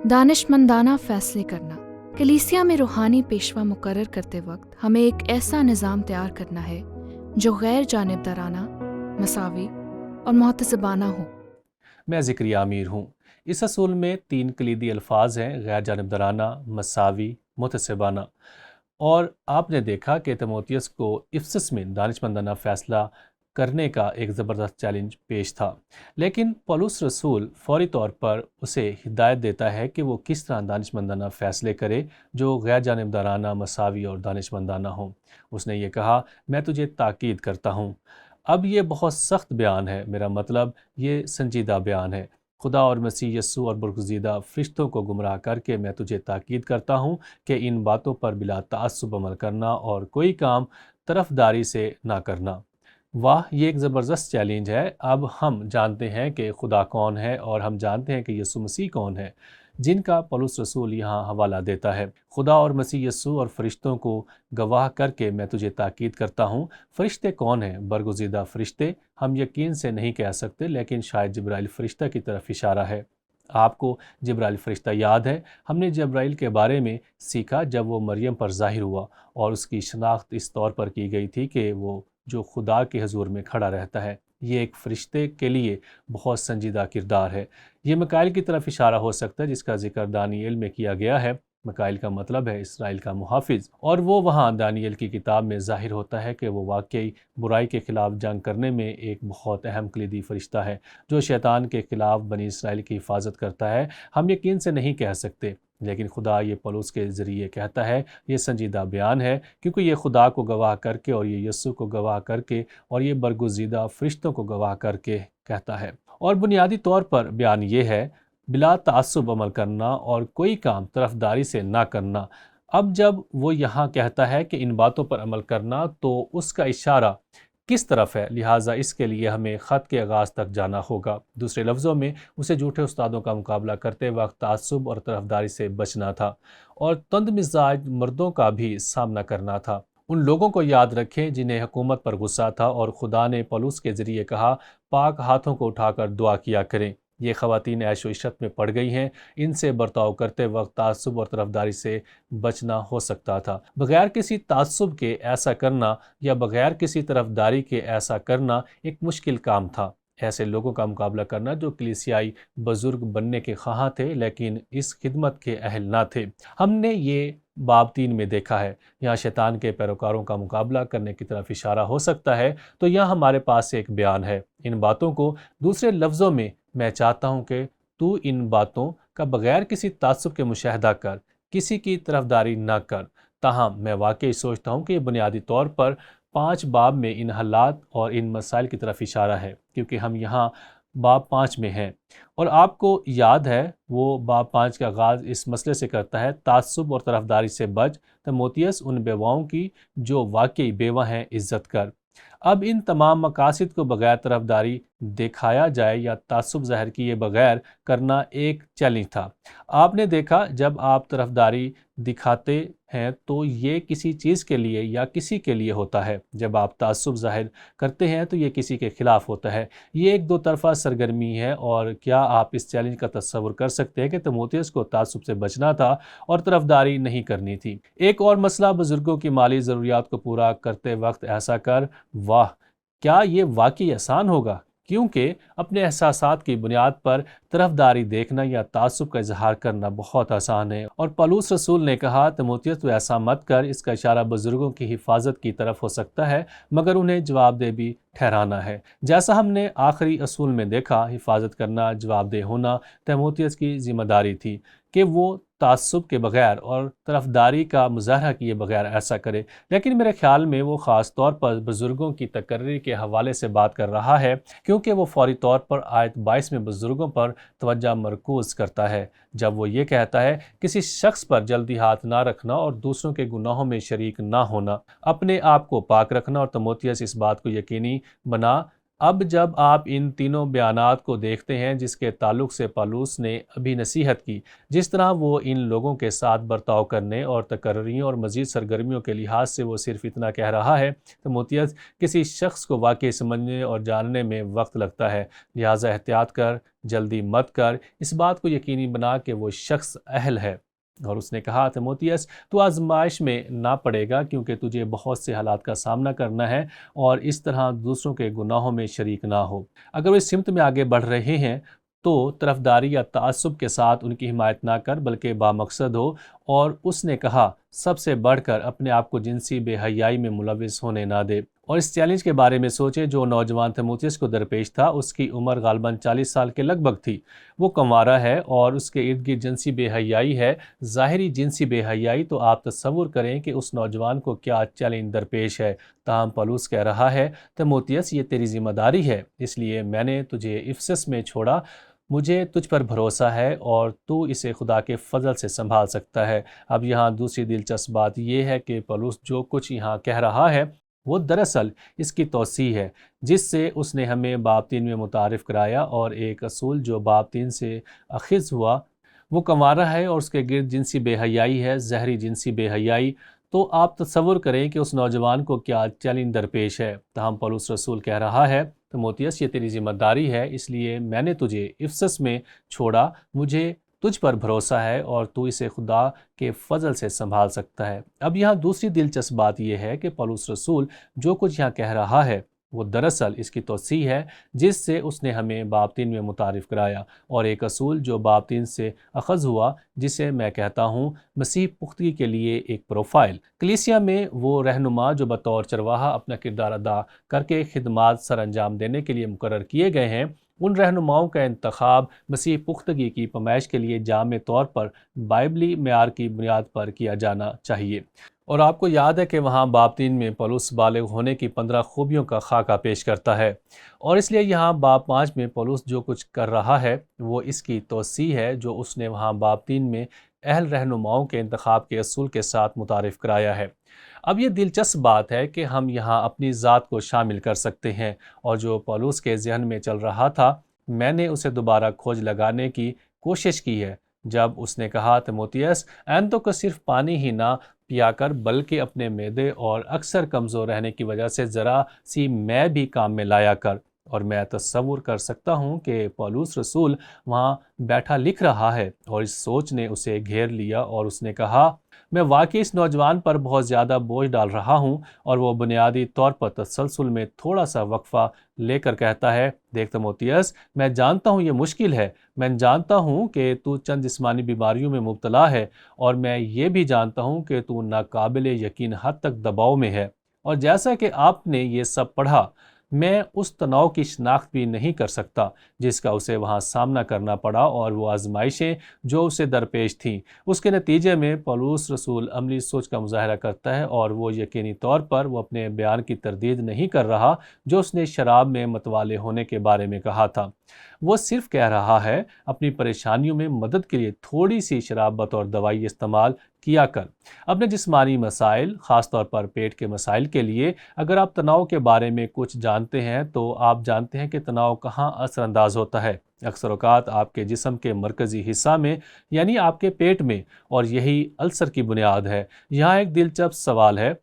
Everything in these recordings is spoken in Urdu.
دانشمندانہ فیصلے کرنا۔ کلیسیا میں روحانی پیشوا مقرر کرتے وقت ہمیں ایک ایسا نظام تیار کرنا ہے جو غیر جانبدارانہ، مساوی اور محتسبانہ ہو۔ میں ذکریہ امیر ہوں۔ اس اصول میں 3 کلیدی الفاظ ہیں: غیر جانبدارانہ، مساوی، محتسبانہ۔ اور آپ نے دیکھا کہ تیموتھیوس کو افسس میں دانشمندانہ فیصلہ کرنے کا ایک زبردست چیلنج پیش تھا، لیکن پولس رسول فوری طور پر اسے ہدایت دیتا ہے کہ وہ کس طرح دانشمندانہ فیصلے کرے جو غیر جانبدارانہ، مساوی اور دانشمندانہ ہوں۔ اس نے یہ کہا، میں تجھے تاکید کرتا ہوں۔ اب یہ بہت سخت بیان ہے، میرا مطلب یہ سنجیدہ بیان ہے۔ خدا اور مسیح یسوع اور برگزیدہ فرشتوں کو گمراہ کر کے میں تجھے تاکید کرتا ہوں کہ ان باتوں پر بلا تعصب عمل کرنا اور کوئی کام طرفداری سے نہ کرنا۔ واہ، یہ ایک زبردست چیلنج ہے۔ اب ہم جانتے ہیں کہ خدا کون ہے اور ہم جانتے ہیں کہ یسوع مسیح کون ہے، جن کا پولس رسول یہاں حوالہ دیتا ہے۔ خدا اور مسیح یسوع اور فرشتوں کو گواہ کر کے میں تجھے تاکید کرتا ہوں۔ فرشتے کون ہیں؟ برگزیدہ فرشتے ہم یقین سے نہیں کہہ سکتے، لیکن شاید جبرائیل فرشتہ کی طرف اشارہ ہے۔ آپ کو جبرائیل فرشتہ یاد ہے؟ ہم نے جبرائیل کے بارے میں سیکھا جب وہ مریم پر ظاہر ہوا، اور اس کی شناخت اس طور پر کی گئی تھی کہ وہ جو خدا کے حضور میں کھڑا رہتا ہے۔ یہ ایک فرشتے کے لیے بہت سنجیدہ کردار ہے۔ یہ میکائیل کی طرف اشارہ ہو سکتا ہے، جس کا ذکر دانیئیل میں کیا گیا ہے۔ میکائیل کا مطلب ہے اسرائیل کا محافظ، اور وہ وہاں دانیئیل کی کتاب میں ظاہر ہوتا ہے کہ وہ واقعی برائی کے خلاف جنگ کرنے میں ایک بہت اہم کلیدی فرشتہ ہے جو شیطان کے خلاف بنی اسرائیل کی حفاظت کرتا ہے۔ ہم یقین سے نہیں کہہ سکتے، لیکن خدا یہ پولس کے ذریعے کہتا ہے۔ یہ سنجیدہ بیان ہے، کیونکہ یہ خدا کو گواہ کر کے اور یہ یسوع کو گواہ کر کے اور یہ برگزیدہ فرشتوں کو گواہ کر کے کہتا ہے۔ اور بنیادی طور پر بیان یہ ہے، بلا تعصب عمل کرنا اور کوئی کام طرفداری سے نہ کرنا۔ اب جب وہ یہاں کہتا ہے کہ ان باتوں پر عمل کرنا، تو اس کا اشارہ کس طرف ہے؟ لہٰذا اس کے لیے ہمیں خط کے آغاز تک جانا ہوگا۔ دوسرے لفظوں میں، اسے جھوٹے استادوں کا مقابلہ کرتے وقت تعصب اور طرفداری سے بچنا تھا، اور تند مزاج مردوں کا بھی سامنا کرنا تھا۔ ان لوگوں کو یاد رکھیں جنہیں حکومت پر غصہ تھا، اور خدا نے پولس کے ذریعے کہا، پاک ہاتھوں کو اٹھا کر دعا کیا کریں۔ یہ خواتین عیش و عشرت میں پڑ گئی ہیں، ان سے برتاؤ کرتے وقت تعصب اور طرفداری سے بچنا ہو سکتا تھا۔ بغیر کسی تعصب کے ایسا کرنا یا بغیر کسی طرفداری کے ایسا کرنا ایک مشکل کام تھا۔ ایسے لوگوں کا مقابلہ کرنا جو کلیسیائی بزرگ بننے کے خواہاں تھے لیکن اس خدمت کے اہل نہ تھے۔ ہم نے یہ باب 3 میں دیکھا ہے۔ یہاں شیطان کے پیروکاروں کا مقابلہ کرنے کی طرف اشارہ ہو سکتا ہے، تو یہاں ہمارے پاس ایک بیان ہے۔ ان باتوں کو دوسرے لفظوں میں، میں چاہتا ہوں کہ تو ان باتوں کا بغیر کسی تعصب کے مشاہدہ کر، کسی کی طرفداری نہ کر۔ تاہم میں واقعی سوچتا ہوں کہ یہ بنیادی طور پر 5 باب میں ان حالات اور ان مسائل کی طرف اشارہ ہے، کیونکہ ہم یہاں باب 5 میں ہیں، اور آپ کو یاد ہے وہ باب 5 کا آغاز اس مسئلے سے کرتا ہے، تعصب اور طرفداری سے بچ، تیموتھیوس ان بیواؤں کی جو واقعی بیوہ ہیں عزت کر۔ اب ان تمام مقاصد کو بغیر طرفداری دکھایا جائے یا تعصب ظاہر کیے بغیر کرنا ایک چیلنج تھا۔ آپ نے دیکھا جب آپ طرفداری دکھاتے ہیں تو یہ کسی چیز کے لیے یا کسی کے لیے ہوتا ہے، جب آپ تعصب ظاہر کرتے ہیں تو یہ کسی کے خلاف ہوتا ہے۔ یہ ایک 2 طرفہ سرگرمی ہے، اور کیا آپ اس چیلنج کا تصور کر سکتے ہیں کہ تیموتھیوس کو تعصب سے بچنا تھا اور طرفداری نہیں کرنی تھی۔ ایک اور مسئلہ، بزرگوں کی مالی ضروریات کو پورا کرتے وقت ایسا کر۔ واہ، کیا یہ واقعی آسان ہوگا؟ کیونکہ اپنے احساسات کی بنیاد پر طرفداری دیکھنا یا تعصب کا اظہار کرنا بہت آسان ہے، اور پولس رسول نے کہا، تیموتھیوس تو ایسا مت کر۔ اس کا اشارہ بزرگوں کی حفاظت کی طرف ہو سکتا ہے، مگر انہیں جواب دہ بھی ٹھہرانا ہے۔ جیسا ہم نے آخری اصول میں دیکھا، حفاظت کرنا، جواب دہ ہونا تیموتھیوس کی ذمہ داری تھی کہ وہ تعصب کے بغیر اور طرفداری کا مظاہرہ کیے بغیر ایسا کرے، لیکن میرے خیال میں وہ خاص طور پر بزرگوں کی تقرری کے حوالے سے بات کر رہا ہے، کیونکہ وہ فوری طور پر آیت 22 میں بزرگوں پر توجہ مرکوز کرتا ہے، جب وہ یہ کہتا ہے، کسی شخص پر جلدی ہاتھ نہ رکھنا اور دوسروں کے گناہوں میں شریک نہ ہونا، اپنے آپ کو پاک رکھنا، اور تیموتھیوس اس بات کو یقینی بنا اب جب آپ ان تینوں بیانات کو دیکھتے ہیں جس کے تعلق سے پالوس نے ابھی نصیحت کی، جس طرح وہ ان لوگوں کے ساتھ برتاؤ کرنے اور تقرریوں اور مزید سرگرمیوں کے لحاظ سے وہ صرف اتنا کہہ رہا ہے، تیموتھیوس کسی شخص کو واقعی سمجھنے اور جاننے میں وقت لگتا ہے، لہٰذا احتیاط کر، جلدی مت کر، اس بات کو یقینی بنا کہ وہ شخص اہل ہے۔ اور اس نے کہا، تیموتھیوس تو آزمائش میں نہ پڑے گا کیونکہ تجھے بہت سے حالات کا سامنا کرنا ہے اور اس طرح دوسروں کے گناہوں میں شریک نہ ہو۔ اگر وہ اس سمت میں آگے بڑھ رہے ہیں تو طرفداری یا تعصب کے ساتھ ان کی حمایت نہ کر بلکہ بامقصد ہو، اور اس نے کہا سب سے بڑھ کر اپنے آپ کو جنسی بے حیائی میں ملوث ہونے نہ دے۔ اور اس چیلنج کے بارے میں سوچیں جو نوجوان تیموتھیوس کو درپیش تھا۔ اس کی عمر غالباً 40 سال کے لگ بھگ تھی، وہ کنوارا ہے اور اس کے ارد گرد جنسی بے حیائی ہے، ظاہری جنسی بے حیائی۔ تو آپ تصور کریں کہ اس نوجوان کو کیا چیلنج درپیش ہے۔ تاہم پولس کہہ رہا ہے، تیموتھیوس یہ تیری ذمہ داری ہے، اس لیے میں نے تجھے افسس میں چھوڑا، مجھے تجھ پر بھروسہ ہے اور تو اسے خدا کے فضل سے سنبھال سکتا ہے۔ اب یہاں دوسری دلچسپ بات یہ ہے کہ پولس جو کچھ یہاں کہہ رہا ہے وہ دراصل اس کی توسیع ہے جس سے اس نے ہمیں باب 3 میں متعارف کرایا، اور ایک اصول جو باب 3 سے اخذ ہوا وہ کنوارا ہے اور اس کے گرد جنسی بے حیائی ہے، ظاہری جنسی بے حیائی۔ تو آپ تصور کریں کہ اس نوجوان کو کیا چیلنج درپیش ہے۔ تاہم پولس رسول کہہ رہا ہے، تیموتھیوس یہ تیری ذمہ داری ہے، اس لیے میں نے تجھے افسس میں چھوڑا، مجھے تجھ پر بھروسہ ہے اور تو اسے خدا کے فضل سے سنبھال سکتا ہے۔ اب یہاں دوسری دلچسپ بات یہ ہے کہ پولس رسول جو کچھ یہاں کہہ رہا ہے وہ دراصل اس کی توسیع ہے جس سے اس نے ہمیں باب 3 میں متعارف کرایا، اور ایک اصول جو باب 3 سے اخذ ہوا جسے میں کہتا ہوں مسیح پختگی کے لیے ایک پروفائل۔ کلیسیا میں وہ رہنما جو بطور چرواہا اپنا کردار ادا کر کے خدمات سر انجام دینے کے لیے مقرر کیے گئے ہیں، ان رہنماؤں کا انتخاب مسیح پختگی کی پیمائش کے لیے جامع طور پر بائبلی معیار کی بنیاد پر کیا جانا چاہیے۔ اور آپ کو یاد ہے کہ وہاں باب 3 میں پولس بالغ ہونے کی 15 خوبیوں کا خاکہ پیش کرتا ہے، اور اس لیے یہاں باب 5 میں پولس جو کچھ کر رہا ہے وہ اس کی توسیع ہے جو اس نے وہاں باب 3 میں اہل رہنماؤں کے انتخاب کے اصول کے ساتھ متعارف کرایا ہے۔ اب یہ دلچسپ بات ہے کہ ہم یہاں اپنی ذات کو شامل کر سکتے ہیں، اور جو پولس کے ذہن میں چل رہا تھا میں نے اسے دوبارہ کھوج لگانے کی کوشش کی ہے جب اس نے کہا، تیموتھیوس اینتوں کو صرف پانی ہی نہ پیا کر بلکہ اپنے معدے اور اکثر کمزور رہنے کی وجہ سے ذرا سی میں بھی کام میں لایا کر۔ اور میں تصور کر سکتا ہوں کہ پولس رسول وہاں بیٹھا لکھ رہا ہے اور اس سوچ نے اسے گھیر لیا، اور اس نے کہا، میں واقعی اس نوجوان پر بہت زیادہ بوجھ ڈال رہا ہوں۔ اور وہ بنیادی طور پر تسلسل میں تھوڑا سا وقفہ لے کر کہتا ہے، دیکھ تیموتھیوس، میں جانتا ہوں یہ مشکل ہے، میں جانتا ہوں کہ تو چند جسمانی بیماریوں میں مبتلا ہے، اور میں یہ بھی جانتا ہوں کہ تو ناقابل یقین حد تک دباؤ میں ہے، اور جیسا کہ آپ نے یہ سب پڑھا، میں اس تناؤ کی شناخت بھی نہیں کر سکتا جس کا اسے وہاں سامنا کرنا پڑا، اور وہ آزمائشیں جو اسے درپیش تھیں۔ اس کے نتیجے میں پولس رسول عملی سوچ کا مظاہرہ کرتا ہے، اور وہ یقینی طور پر وہ اپنے بیان کی تردید نہیں کر رہا جو اس نے شراب میں متوالے ہونے کے بارے میں کہا تھا۔ وہ صرف کہہ رہا ہے، اپنی پریشانیوں میں مدد کے لیے تھوڑی سی شراب بطور دوائی استعمال کیا کر۔ اپنے جسمانی مسائل، خاص طور پر پیٹ کے مسائل کے لیے اگر آپ تناؤ کے بارے میں کچھ جانتے ہیں تو آپ جانتے ہیں کہ تناؤ کہاں اثر انداز ہوتا ہے۔ اکثر اوقات آپ کے جسم کے مرکزی حصہ میں، یعنی آپ کے پیٹ میں، اور یہی السر کی بنیاد ہے۔ یہاں ایک دلچسپ سوال ہے،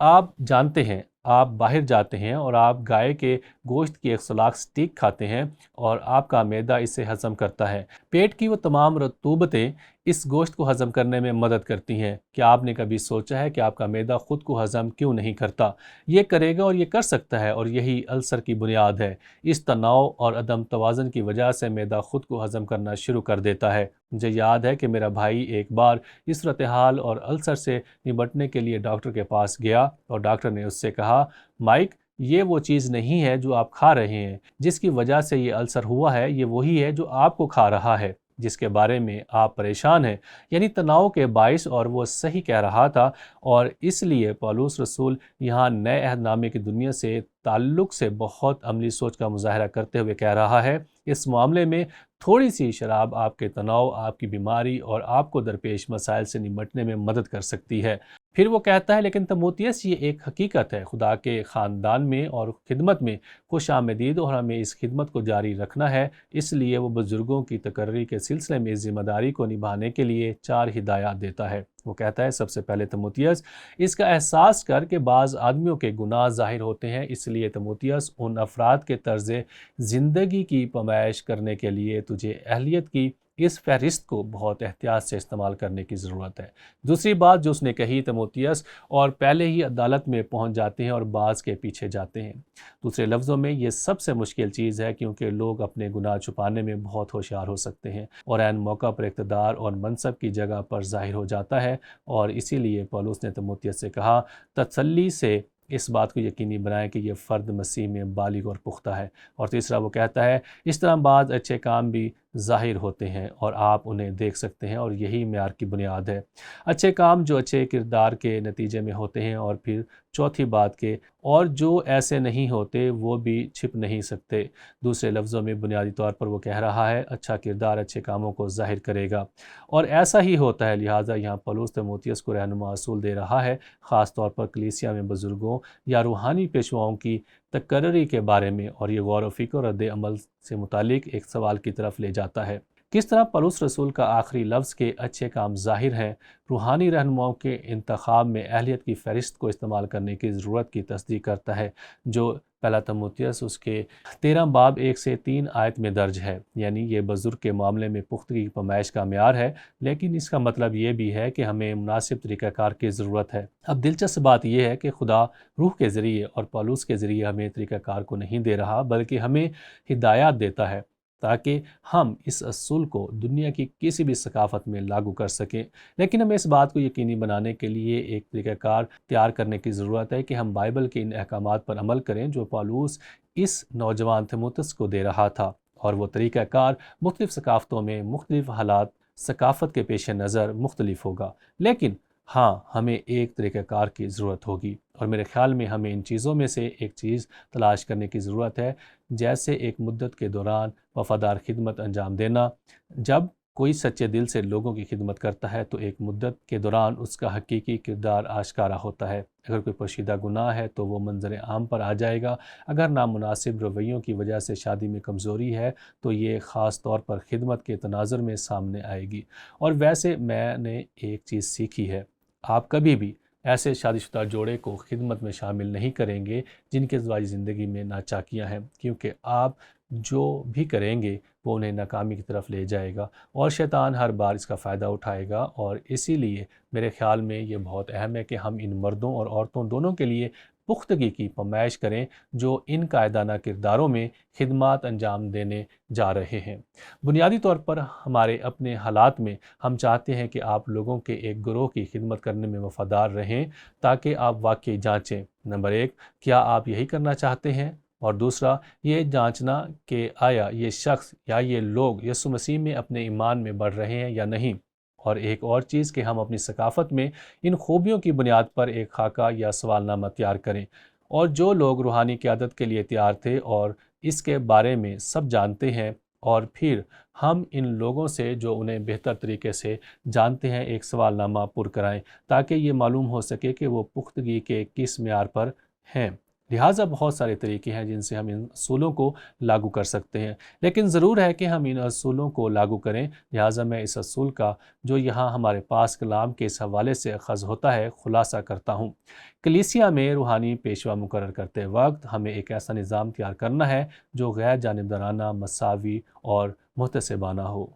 آپ جانتے ہیں آپ باہر جاتے ہیں اور آپ گائے کے گوشت کی ایک سلاخ سٹیک کھاتے ہیں اور آپ کا معدہ اسے ہضم کرتا ہے۔ پیٹ کی وہ تمام رطوبتیں اس گوشت کو ہضم کرنے میں مدد کرتی ہیں۔ کیا آپ نے کبھی سوچا ہے کہ آپ کا معدہ خود کو ہضم کیوں نہیں کرتا؟ یہ کرے گا اور یہ کر سکتا ہے، اور یہی السر کی بنیاد ہے۔ اس تناؤ اور عدم توازن کی وجہ سے معدہ خود کو ہضم کرنا شروع کر دیتا ہے۔ مجھے یاد ہے کہ میرا بھائی ایک بار اس صورتحال اور السر سے نمٹنے کے لیے ڈاکٹر کے پاس گیا، اور ڈاکٹر نے اس سے کہا، مائک، یہ وہ چیز نہیں ہے جو آپ کھا رہے ہیں جس کی وجہ سے یہ السر ہوا ہے، یہ وہی ہے جو آپ کو کھا رہا ہے جس کے بارے میں آپ پریشان ہیں، یعنی تناؤ کے باعث۔ اور وہ صحیح کہہ رہا تھا، اور اس لیے پولس رسول یہاں نئے عہد نامے کی دنیا سے تعلق سے بہت عملی سوچ کا مظاہرہ کرتے ہوئے کہہ رہا ہے، اس معاملے میں تھوڑی سی شراب آپ کے تناؤ، آپ کی بیماری اور آپ کو درپیش مسائل سے نمٹنے میں مدد کر سکتی ہے۔ پھر وہ کہتا ہے لیکن تموتیس یہ ایک حقیقت ہے، خدا کے خاندان میں اور خدمت میں خوش آمدید، اور ہمیں اس خدمت کو جاری رکھنا ہے۔ اس لیے وہ بزرگوں کی تقرری کے سلسلے میں اس ذمہ داری کو نبھانے کے لیے 4 ہدایات دیتا ہے۔ وہ کہتا ہے سب سے پہلے تموتیس اس کا احساس کر کہ بعض آدمیوں کے گناہ ظاہر ہوتے ہیں، اس لیے تموتیس ان افراد کے طرز زندگی کی پیمائش کرنے کے لیے تجھے اہلیت کی اس فہرست کو بہت احتیاط سے استعمال کرنے کی ضرورت ہے۔ دوسری بات جو اس نے کہی، تموتیس اور پہلے ہی عدالت میں پہنچ جاتے ہیں اور بعض کے پیچھے جاتے ہیں۔ دوسرے لفظوں میں یہ سب سے مشکل چیز ہے، کیونکہ لوگ اپنے گناہ چھپانے میں بہت ہوشیار ہو سکتے ہیں اور عین موقع پر اقتدار اور منصب کی جگہ پر ظاہر ہو جاتا ہے، اور اسی لیے پولس نے تموتیس سے کہا تسلی سے اس بات کو یقینی بنائیں کہ یہ فرد مسیح میں بالغ اور پختہ ہے۔ اور تیسرا وہ کہتا ہے اس طرح بعض اچھے کام بھی ظاہر ہوتے ہیں اور آپ انہیں دیکھ سکتے ہیں، اور یہی معیار کی بنیاد ہے۔ اچھے کام جو اچھے کردار کے نتیجے میں ہوتے ہیں، اور پھر چوتھی بات کہ اور جو ایسے نہیں ہوتے وہ بھی چھپ نہیں سکتے۔ دوسرے لفظوں میں بنیادی طور پر وہ کہہ رہا ہے اچھا کردار اچھے کاموں کو ظاہر کرے گا، اور ایسا ہی ہوتا ہے۔ لہٰذا یہاں پولس تموتیس کو رہنما اصول دے رہا ہے، خاص طور پر کلیسیا میں بزرگوں یا روحانی پیشواؤں کی تقرری کے بارے میں، اور یہ غور و فکر اور رد عمل سے متعلق ایک سوال کی طرف لے جاتا ہے۔ کس طرح پولس رسول کا آخری لفظ کہ اچھے کام ظاہر ہیں روحانی رہنماؤں کے انتخاب میں اہلیت کی فہرست کو استعمال کرنے کی ضرورت کی تصدیق کرتا ہے، جو پہلا تموتیس اس کے 13 باب 1 سے 3 آیت میں درج ہے۔ یعنی یہ بزرگ کے معاملے میں پختگی کی پیمائش کا معیار ہے، لیکن اس کا مطلب یہ بھی ہے کہ ہمیں مناسب طریقہ کار کی ضرورت ہے۔ اب دلچسپ بات یہ ہے کہ خدا روح کے ذریعے اور پولس کے ذریعے ہمیں طریقہ کار کو نہیں دے رہا، بلکہ ہمیں ہدایات دیتا ہے تاکہ ہم اس اصول کو دنیا کی کسی بھی ثقافت میں لاگو کر سکیں۔ لیکن ہمیں اس بات کو یقینی بنانے کے لیے ایک طریقہ کار تیار کرنے کی ضرورت ہے کہ ہم بائبل کے ان احکامات پر عمل کریں جو پولس اس نوجوان تموتیس کو دے رہا تھا، اور وہ طریقہ کار مختلف ثقافتوں میں مختلف حالات ثقافت کے پیش نظر مختلف ہوگا، لیکن ہاں ہمیں ایک طریقہ کار کی ضرورت ہوگی، اور میرے خیال میں ہمیں ان چیزوں میں سے ایک چیز تلاش کرنے کی ضرورت ہے، جیسے ایک مدت کے دوران وفادار خدمت انجام دینا۔ جب کوئی سچے دل سے لوگوں کی خدمت کرتا ہے تو ایک مدت کے دوران اس کا حقیقی کردار آشکارا ہوتا ہے۔ اگر کوئی پوشیدہ گناہ ہے تو وہ منظر عام پر آ جائے گا۔ اگر نامناسب رویوں کی وجہ سے شادی میں کمزوری ہے تو یہ خاص طور پر خدمت کے تناظر میں سامنے آئے گی۔ اور ویسے میں نے ایک چیز سیکھی ہے، آپ کبھی بھی ایسے شادی شدہ جوڑے کو خدمت میں شامل نہیں کریں گے جن کے ازدواجی زندگی میں ناچاکیاں ہیں، کیونکہ آپ جو بھی کریں گے وہ انہیں ناکامی کی طرف لے جائے گا، اور شیطان ہر بار اس کا فائدہ اٹھائے گا۔ اور اسی لیے میرے خیال میں یہ بہت اہم ہے کہ ہم ان مردوں اور عورتوں دونوں کے لیے پختگی کی پیمائش کریں جو ان قائدانہ کرداروں میں خدمات انجام دینے جا رہے ہیں۔ بنیادی طور پر ہمارے اپنے حالات میں ہم چاہتے ہیں کہ آپ لوگوں کے ایک گروہ کی خدمت کرنے میں وفادار رہیں تاکہ آپ واقعی جانچیں، نمبر 1 کیا آپ یہی کرنا چاہتے ہیں، اور دوسرا یہ جانچنا کہ آیا یہ شخص یا یہ لوگ یسوع مسیح میں اپنے ایمان میں بڑھ رہے ہیں یا نہیں، اور ایک اور چیز کہ ہم اپنی ثقافت میں ان خوبیوں کی بنیاد پر ایک خاکہ یا سوال نامہ تیار کریں، اور جو لوگ روحانی قیادت کے لیے تیار تھے اور اس کے بارے میں سب جانتے ہیں، اور پھر ہم ان لوگوں سے جو انہیں بہتر طریقے سے جانتے ہیں ایک سوال نامہ پر کرائیں تاکہ یہ معلوم ہو سکے کہ وہ پختگی کے کس معیار پر ہیں۔ لہٰذا بہت سارے طریقے ہیں جن سے ہم ان اصولوں کو لاگو کر سکتے ہیں، لیکن ضرور ہے کہ ہم ان اصولوں کو لاگو کریں۔ لہٰذا میں اس اصول کا جو یہاں ہمارے پاس کلام کے اس حوالے سے اخذ ہوتا ہے خلاصہ کرتا ہوں۔ کلیسیا میں روحانی پیشوا مقرر کرتے وقت ہمیں ایک ایسا نظام تیار کرنا ہے جو غیر جانبدارانہ، مساوی اور محتسبانہ ہو۔